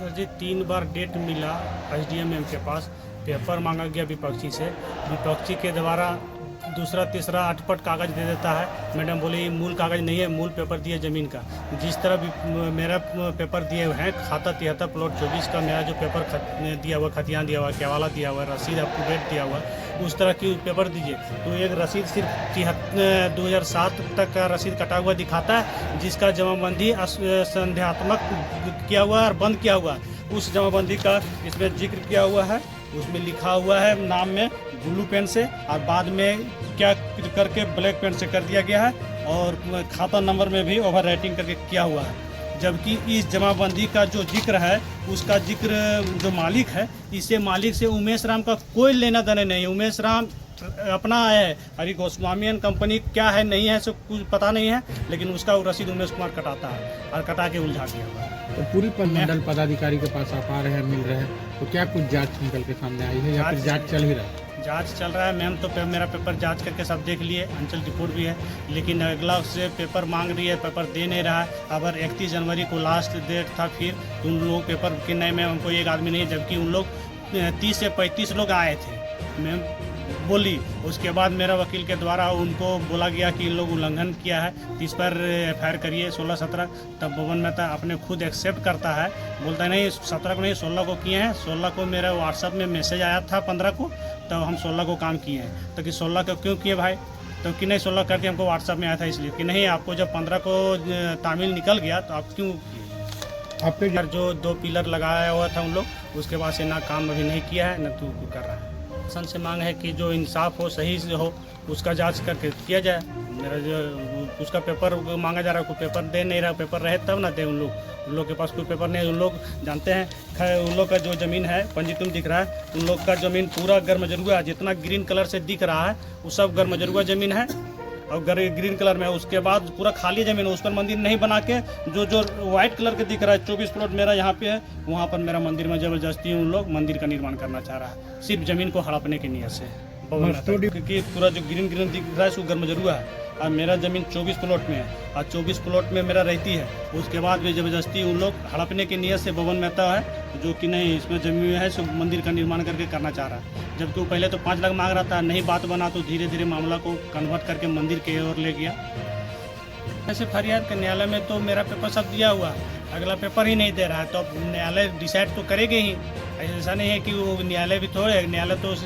Sir जी 3 बार date मिला SDM ma'am के पास। Paper मांगा गया विपक्षी से। विपक्षी के द्वारा दूसरा तीसरा अटपट कागज़ दे देता है। मैडम बोले ये मूल कागज़ नहीं है, मूल पेपर दिए ज़मीन का। जिस तरह भी मेरा पेपर दिए हुए हैं, खाता 73 प्लॉट 24 का मेरा जो पेपर दिया हुआ, खतियान दिया हुआ, केवाला दिया हुआ, रसीद अप टू डेट दिया हुआ, उस तरह की पेपर दीजिए। तो एक रसीद सिर्फ 2007 तक का रसीद कटा हुआ दिखाता है, जिसका जमाबंदी संदेहात्मक किया हुआ है और बंद किया हुआ है। उस जमाबंदी का इसमें जिक्र किया हुआ है, उसमें लिखा हुआ है नाम में ब्लू पेन से, और बाद में क्या करके ब्लैक पेन से कर दिया गया है, और खाता नंबर में भी ओवर राइटिंग करके किया हुआ है। जबकि इस जमाबंदी का जो जिक्र है, उसका जिक्र जो मालिक है, इससे मालिक से उमेश राम का कोई लेना देना नहीं है। उमेश राम अपना आया है, अरे गोस्वामी एंड कंपनी क्या है नहीं है सब कुछ पता नहीं है, लेकिन उसका वो रसीद उमेश कुमार कटाता है और कटा के उलझा दिया हुआ है। तो पूरी मंडल पदाधिकारी के पास आप आ रहे हैं, मिल रहे हैं, तो क्या कुछ जांच निकल के सामने आई है या फिर जांच चल ही रहा है? जांच चल रहा है मैम। तो मेरा पेपर जांच करके सब देख लिए, अंचल रिपोर्ट भी है, लेकिन अगला उससे पेपर मांग रही है, पेपर दे नहीं रहा है। अगर 31 जनवरी को लास्ट डेट था, फिर उन लोग पेपर के नए में उनको एक आदमी नहीं, जबकि उन लोग 30 से 35 लोग आए थे मैम बोली। उसके बाद मेरा वकील के द्वारा उनको बोला गया कि इन लोग उल्लंघन किया है, तो इस पर एफआईआर करिए 16-17। तब भवन मेहता अपने खुद एक्सेप्ट करता है, बोलता है नहीं 17 को नहीं 16 को किए हैं। 16 को मेरा व्हाट्सएप में मैसेज आया था 15 को, तब हम 16 को काम किए हैं। तो कि 16 को क्यों किए भाई? तो कि नहीं 16 करके हमको व्हाट्सएप में आया था इसलिए। कि नहीं आपको जब 15 को तामील निकल गया तो आप क्यों किए? आपके घर जो 2 पिलर लगाया हुआ था उन लोग, उसके बाद से ना काम अभी नहीं किया है, न तू कर रहा है। शासन से मांग है कि जो इंसाफ हो, सही से हो, उसका जांच करके किया जाए। मेरा जो उसका पेपर मांगा जा रहा है, कोई पेपर दे नहीं रहा। पेपर रहे तब ना दे उन लोग के पास कोई पेपर नहीं। उन लोग जानते हैं उन लोग का जो ज़मीन है, पंजीतुम दिख रहा है, उन लोग का ज़मीन पूरा गर्मजरुआ है। जितना ग्रीन कलर से दिख रहा है वो सब गर्मजरुआ ज़मीन है और ग्रीन कलर में है। उसके बाद पूरा खाली ज़मीन है, उस पर मंदिर नहीं बना के जो व्हाइट कलर के दिख रहा है 24 प्लॉट मेरा यहाँ पे है, वहाँ पर मेरा मंदिर में ज़बरदस्ती उन लोग मंदिर का निर्माण करना चाह रहा है, सिर्फ ज़मीन को हड़पने की नीयत से। क्योंकि पूरा जो ग्रीन दिख रहा है वो गर्मजरुआ है, और मेरा ज़मीन 24 प्लॉट में है, और 24 प्लॉट में मेरा रहती है। उसके बाद भी ज़बरदस्ती उन लोग हड़पने की नीयत से भवन मेहता है, जो कि नहीं इसमें ज़मीन है सो मंदिर का निर्माण करके करना चाह रहा है। जबकि वो पहले तो 5 लाख मांग रहा था, नहीं बात बना तो धीरे धीरे मामला को कन्वर्ट करके मंदिर की ओर ले गया। ऐसे फरियाद के न्यायालय में तो मेरा पेपर सब दिया हुआ है, अगला पेपर ही नहीं दे रहा है, तो अब न्यायालय डिसाइड तो करेंगे ही। ऐसा नहीं है कि वो न्यायालय भी थोड़े, न्यायालय तो उस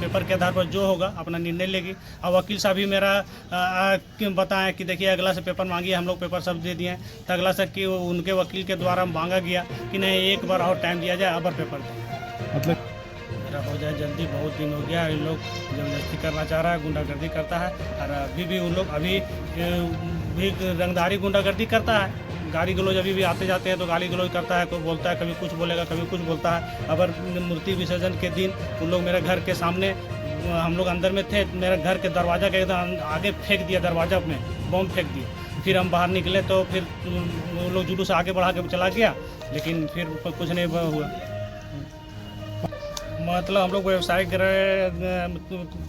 पेपर के आधार पर जो होगा अपना निर्णय लेगी। और वकील साहब भी मेरा बताएं कि देखिए अगला से पेपर मांगिए, हम लोग पेपर सब दे दिए हैं, तो अगला से कि उनके वकील के द्वारा मांगा गया कि नहीं एक बार और टाइम दिया जाए, अब पेपर दें, मतलब मेरा हो जाए जल्दी। बहुत दिन हो गया, इन लोग जबरदस्ती करना चाह रहा है, गुंडागर्दी करता है, और अभी भी उन लोग अभी भी रंगदारी गुंडागर्दी करता है। गाली गलौज अभी भी आते जाते हैं तो गाली गलौज करता है, कोई बोलता है, कभी कुछ बोलेगा, कभी कुछ बोलता है। अगर मूर्ति विसर्जन के दिन उन लोग मेरे घर के सामने, हम लोग अंदर में थे, मेरे घर के दरवाज़ा के एकदम आगे फेंक दिया, दरवाज़ा में बम फेंक दिया। फिर हम बाहर निकले तो फिर उन लोग जुलूस आगे बढ़ा के चला गया, लेकिन फिर कुछ नहीं हुआ। मतलब हम लोग व्यवसायिक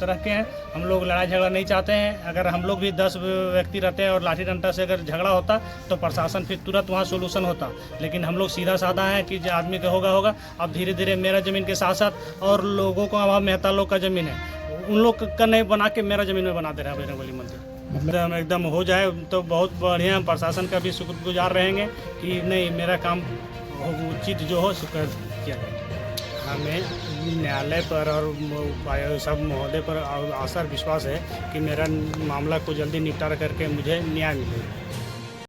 तरह के हैं, हम लोग लड़ाई झगड़ा नहीं चाहते हैं। अगर हम लोग भी 10 व्यक्ति रहते हैं और लाठी डंडा से अगर झगड़ा होता तो प्रशासन फिर तुरंत वहाँ सोल्यूशन होता, लेकिन हम लोग सीधा साधा हैं कि जो आदमी का होगा। अब धीरे धीरे मेरा ज़मीन के साथ साथ और लोगों को, अब मेहता लोग का ज़मीन है, उन लोग का नहीं बना के मेरा ज़मीन में बना दे रहा है बजरंगबली मंदिर। एकदम हो जाए तो बहुत बढ़िया, प्रशासन का भी शुक्रगुजार रहेंगे कि नहीं मेरा काम उचित जो हो किया जाए। हमें न्यायालय पर और सब महोदय पर आशा विश्वास है कि मेरा मामला को जल्दी निपटारा करके मुझे न्याय मिलेगा।